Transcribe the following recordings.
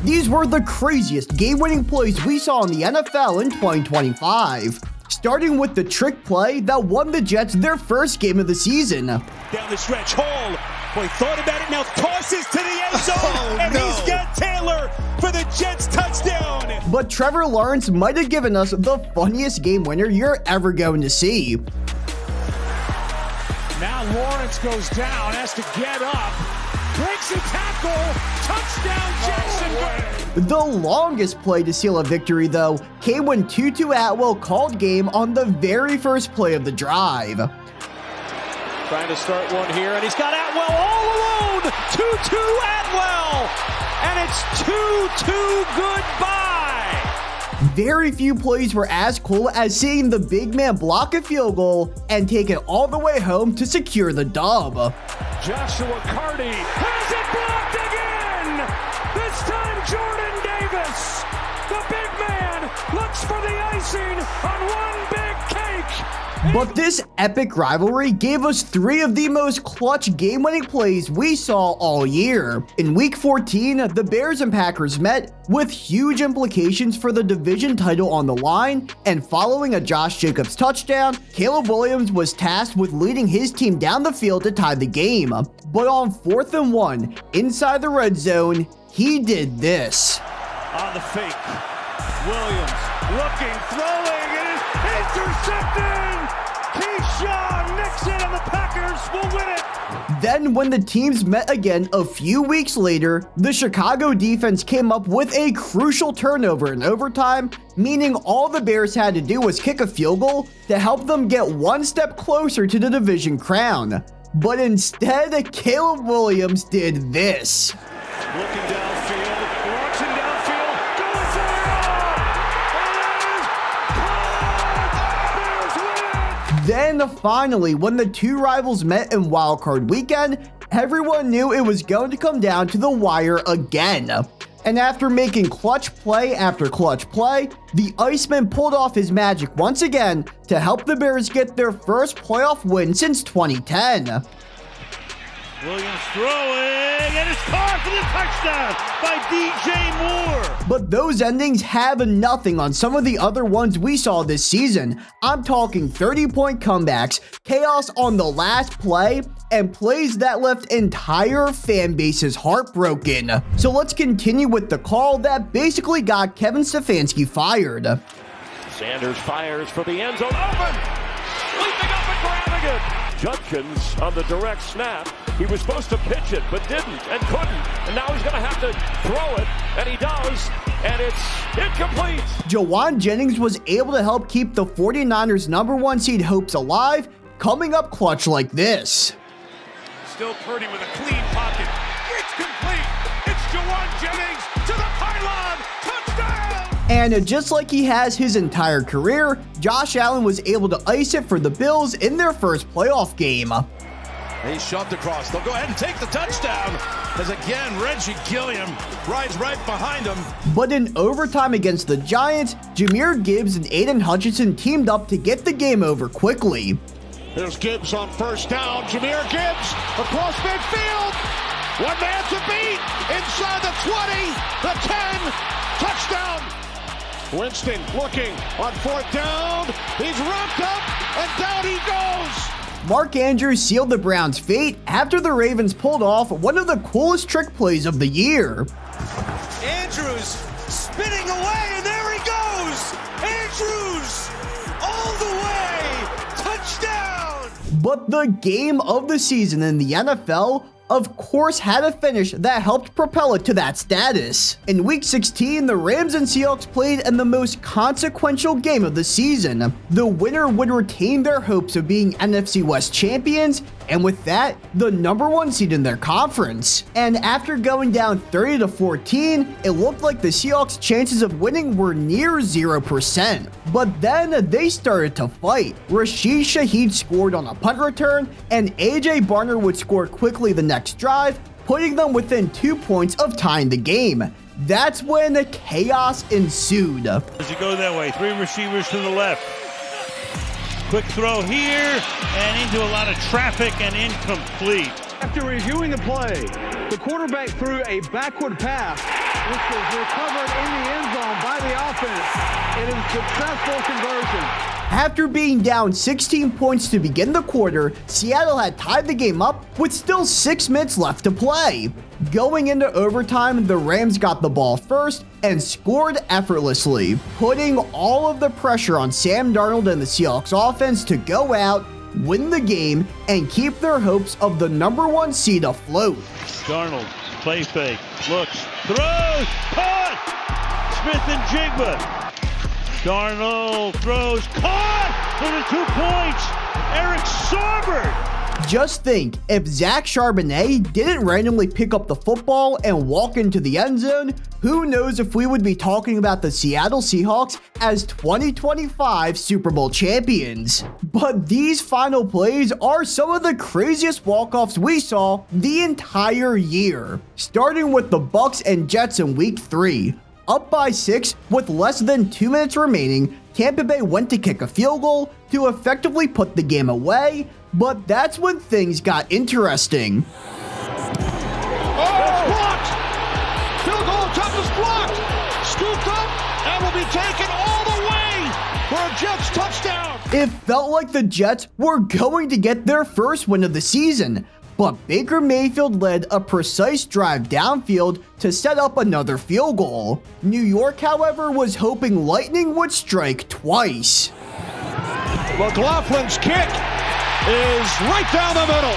These were the craziest game-winning plays we saw in the NFL in 2025. Starting with the trick play that won the Jets their first game of the season. Down the stretch, Hall, boy, thought about it, now tosses to the end zone, he's got Taylor for the Jets touchdown. But Trevor Lawrence might have given us the funniest game winner you're ever going to see. Now Lawrence goes down, has to get up, breaks a tackle, touchdown Jacksonville. The longest play to seal a victory, though, came when Tutu Atwell called game on the very first play of the drive. Trying to start one here, and he's got Atwell all alone! Tutu Atwell! And it's 2-2 goodbye! Very few plays were as cool as seeing the big man block a field goal and take it all the way home to secure the dub. Joshua Carty has it blocked again! This time Jordan Davis, the big man, looks for the icing on one big cake! But this epic rivalry gave us 3 of the most clutch game-winning plays we saw all year. In Week 14, the Bears and Packers met with huge implications for the division title on the line, and following a Josh Jacobs touchdown, Caleb Williams was tasked with leading his team down the field to tie the game. But on 4th and 1, inside the red zone, he did this. On the fake, Williams looking, throwing, it is intercepted! Keyshawn Nixon and the Packers will win it! Then when the teams met again a few weeks later, the Chicago defense came up with a crucial turnover in overtime, meaning all the Bears had to do was kick a field goal to help them get one step closer to the division crown. But instead, Caleb Williams did this. Looking downfield, launching downfield, going for it all! Then finally, when the two rivals met in wildcard weekend, everyone knew it was going to come down to the wire again. And after making clutch play after clutch play, the Iceman pulled off his magic once again to help the Bears get their first playoff win since 2010. Williams throwing, and it's caught for the touchdown by DJ Moore. But those endings have nothing on some of the other ones we saw this season. I'm talking 30-point comebacks, chaos on the last play, and plays that left entire fan bases heartbroken. So let's continue with the call that basically got Kevin Stefanski fired. Sanders fires for the end zone, open! Leaping up and grabbing it! Judkins on the direct snap. He was supposed to pitch it, but didn't and couldn't. And now he's going to have to throw it, and he does, and it's incomplete. Jawan Jennings was able to help keep the 49ers' #1 seed hopes alive, coming up clutch like this. Still Purdy with a clean pocket. It's complete. It's Jawan Jennings to the pylon. Touchdown! And just like he has his entire career, Josh Allen was able to ice it for the Bills in their first playoff game. He's shoved across. They'll go ahead and take the touchdown. As again, Reggie Gilliam rides right behind him. But in overtime against the Giants, Jahmyr Gibbs and Aiden Hutchinson teamed up to get the game over quickly. There's Gibbs on first down. Jahmyr Gibbs across midfield. One man to beat. Inside the 20, the 10. Touchdown. Winston looking on 4th down. He's ramped up and down he goes. Mark Andrews sealed the Browns' fate after the Ravens pulled off one of the coolest trick plays of the year. Andrews spinning away, and there he goes! Andrews all the way! Touchdown! But the game of the season in the NFL, of course, had a finish that helped propel it to that status. In Week 16, the Rams and Seahawks played in the most consequential game of the season. The winner would retain their hopes of being NFC West champions, and with that, the #1 seed in their conference. And after going down 30-14, it looked like the Seahawks' chances of winning were near 0%. But then they started to fight. Rashid Shaheed scored on a punt return, and AJ Barner would score quickly the next drive, putting them within 2 points of tying the game. That's when the chaos ensued. As you go that way, 3 receivers to the left. Quick throw here, and into a lot of traffic and incomplete. After reviewing the play, the quarterback threw a backward pass. This is recovered in the end zone by the offense. It is successful conversion. After being down 16 points to begin the quarter, Seattle had tied the game up with still 6 minutes left to play. Going into overtime, the Rams got the ball first and scored effortlessly, putting all of the pressure on Sam Darnold and the Seahawks offense to go out, win the game, and keep their hopes of the #1 seed afloat. Darnold, play fake, looks, throws, caught! Smith-Njigba. Darnold throws, caught for the 2 points. Eric Saubert. Just think, if Zach Charbonnet didn't randomly pick up the football and walk into the end zone, who knows if we would be talking about the Seattle Seahawks as 2025 Super Bowl champions. But these final plays are some of the craziest walk-offs we saw the entire year, starting with the Bucks and Jets in Week 3. Up by 6 with less than 2 minutes remaining, Tampa Bay went to kick a field goal to effectively put the game away, but that's when things got interesting. Oh, it's blocked! Field goal attempt is blocked! Scooped up and will be taken all the way for a Jets touchdown! It felt like the Jets were going to get their first win of the season, but Baker Mayfield led a precise drive downfield to set up another field goal. New York, however, was hoping lightning would strike twice. McLaughlin's kick is right down the middle.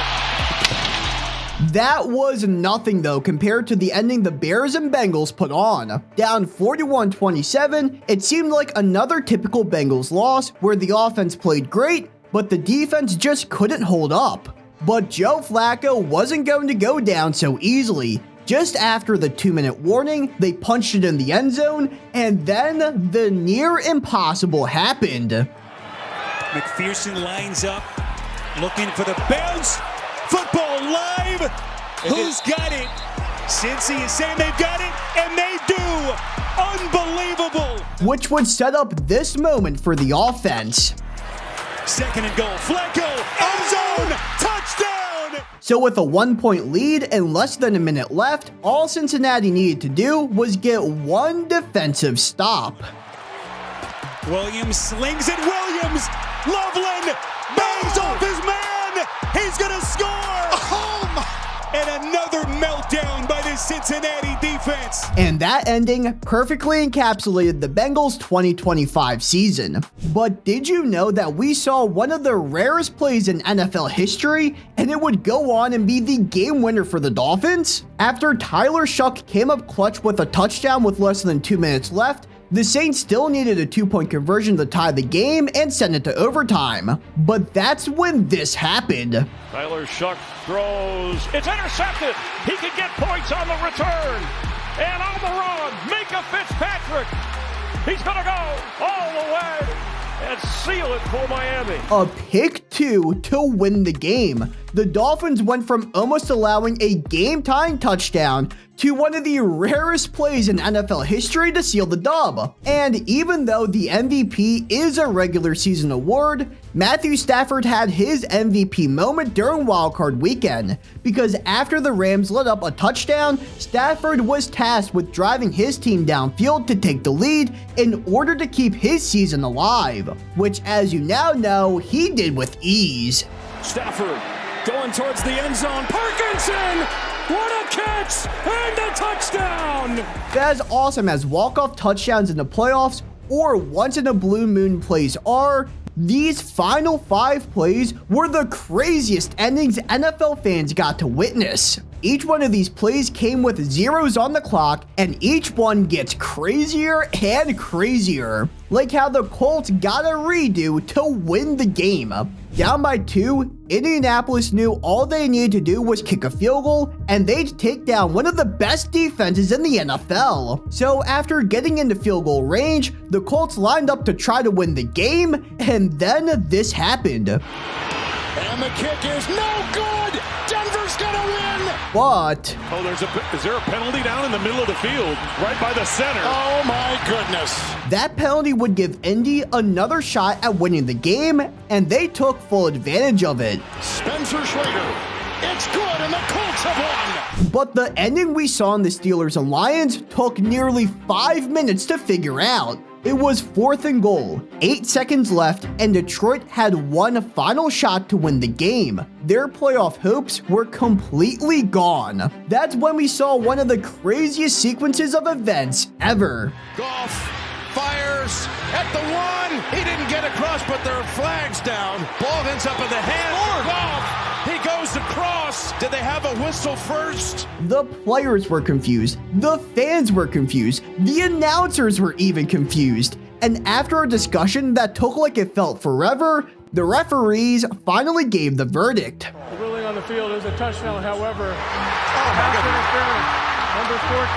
That was nothing though compared to the ending the Bears and Bengals put on. Down 41-27, it seemed like another typical Bengals loss where the offense played great, but the defense just couldn't hold up. But Joe Flacco wasn't going to go down so easily. Just after the 2-minute warning, they punched it in the end zone, and then the near impossible happened. McPherson lines up, looking for the bounce. Football live. Who's got it? Cincy is saying they've got it, and they do. Unbelievable. Which would set up this moment for the offense. 2nd and goal. Flacco, end zone, touchdown. So with a 1-point lead and less than a minute left, all Cincinnati needed to do was get one defensive stop. Williams slings it. Williams, Loveland, bangs off his man. He's gonna score. And another meltdown by the Cincinnati defense. And that ending perfectly encapsulated the Bengals' 2025 season. But did you know that we saw one of the rarest plays in NFL history, and it would go on and be the game winner for the Dolphins? After Tyler Shuck came up clutch with a touchdown with less than 2 minutes left, the Saints still needed a 2-point conversion to tie the game and send it to overtime. But that's when this happened. Tyler Shuck throws. It's intercepted. He can get points on the return. And on the run, Minka Fitzpatrick. He's going to go all the way and seal it for Miami. A pick 2 to win the game. The Dolphins went from almost allowing a game-tying touchdown to one of the rarest plays in NFL history to seal the dub. And even though the MVP is a regular season award, Matthew Stafford had his MVP moment during wildcard weekend, because after the Rams let up a touchdown, Stafford was tasked with driving his team downfield to take the lead in order to keep his season alive, which, as you now know, he did with ease. Stafford going towards the end zone. Parkinson! What a catch! And a touchdown! As awesome as walk-off touchdowns in the playoffs or once-in-a-blue-moon plays are, these final 5 plays were the craziest endings NFL fans got to witness. Each one of these plays came with zeros on the clock, and each one gets crazier and crazier. Like how the Colts got a redo to win the game. Down by 2, Indianapolis knew all they needed to do was kick a field goal, and they'd take down one of the best defenses in the NFL. So after getting into field goal range, the Colts lined up to try to win the game, and then this happened. And the kick is no good! Denver's gonna win! But Is there a penalty down in the middle of the field, right by the center? Oh my goodness! that penalty would give Indy another shot at winning the game, and they took full advantage of it. Spencer Schrader It's good, and the Colts have won. But the ending we saw in the Steelers and Lions took nearly 5 minutes to figure out. It was 4th and goal, 8 seconds left, and Detroit had one final shot to win the game. Their playoff hopes were completely gone. That's when we saw one of the craziest sequences of events ever. Goff fires at the 1. He didn't get across, but there are flags down. Ball ends up in the hands of Goff. He goes across. Did they have a whistle first? The players were confused. The fans were confused. The announcers were even confused. And after a discussion that took like it felt forever, the referees finally gave the verdict. The ruling on the field is a touchdown, however, pass interference, number 14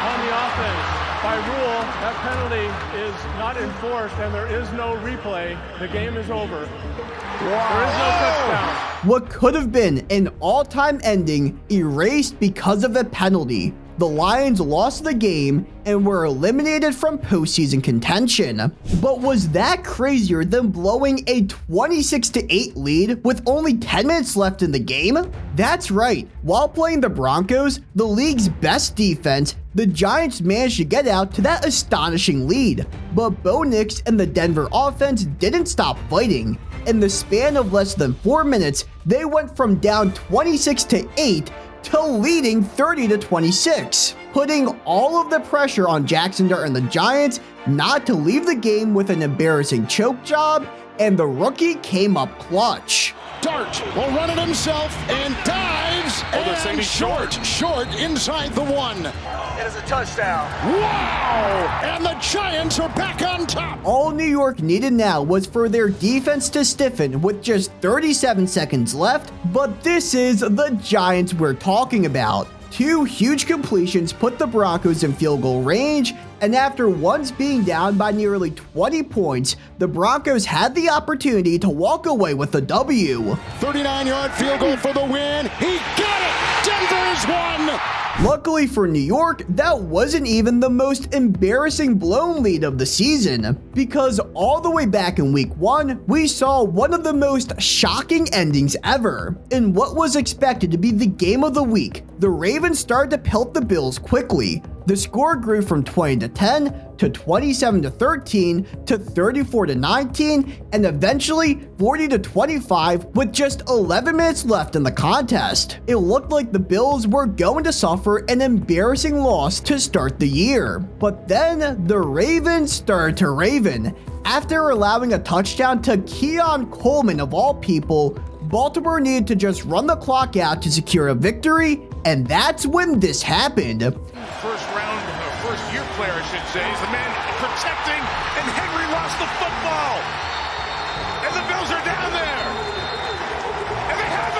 on the offense. By rule, that penalty is not enforced and there is no replay. The game is over. There is no touchdown. What could have been an all-time ending erased because of a penalty. The Lions lost the game and were eliminated from postseason contention. But was that crazier than blowing a 26-8 lead with only 10 minutes left in the game? That's right. While playing the Broncos, the league's best defense, the Giants managed to get out to that astonishing lead. But Bo Nix and the Denver offense didn't stop fighting. In the span of less than 4 minutes, they went from down 26-8 to leading 30-26, putting all of the pressure on Jackson Dart and the Giants not to leave the game with an embarrassing choke job, and the rookie came up clutch. Dart will run it himself and dives, and short inside the 1. It is a touchdown. Wow! And the Giants are back on top. All New York needed now was for their defense to stiffen with just 37 seconds left, but this is the Giants we're talking about. 2 huge completions put the Broncos in field goal range, and after once being down by nearly 20 points, the Broncos had the opportunity to walk away with the W. 39-yard field goal for the win. He got it! Denver has won! Luckily for New York, that wasn't even the most embarrassing blown lead of the season, because all the way back in week 1, we saw one of the most shocking endings ever. In what was expected to be the game of the week, the Ravens started to pelt the Bills quickly. The score grew from 20-10 to 27-13 to 34-19 and eventually 40-25 with just 11 minutes left in the contest. It looked like the Bills were going to suffer an embarrassing loss to start the year. But then the Ravens started to raven. After allowing a touchdown to Keon Coleman of all people, Baltimore needed to just run the clock out to secure a victory, and that's when this happened. First-year player, I should say, is the man protecting, and Henry lost the football. And the Bills are down there. And they have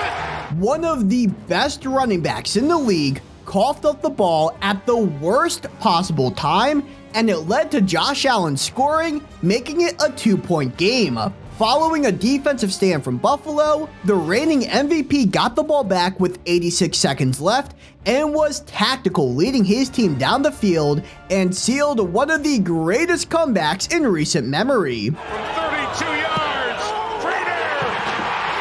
it. One of the best running backs in the league coughed up the ball at the worst possible time, and it led to Josh Allen scoring, making it a 2-point game. Following a defensive stand from Buffalo, the reigning MVP got the ball back with 86 seconds left and was tactical, leading his team down the field and sealed one of the greatest comebacks in recent memory. From 32 yards, Prater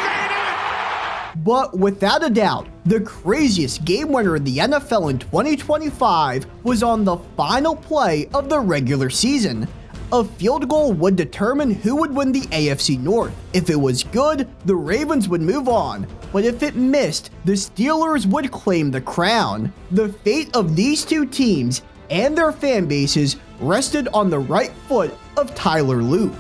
made it! But without a doubt, the craziest game winner in the NFL in 2025 was on the final play of the regular season. A field goal would determine who would win the AFC North. If it was good, the Ravens would move on. But if it missed, the Steelers would claim the crown. The fate of these two teams and their fan bases rested on the right foot of Tyler Loop.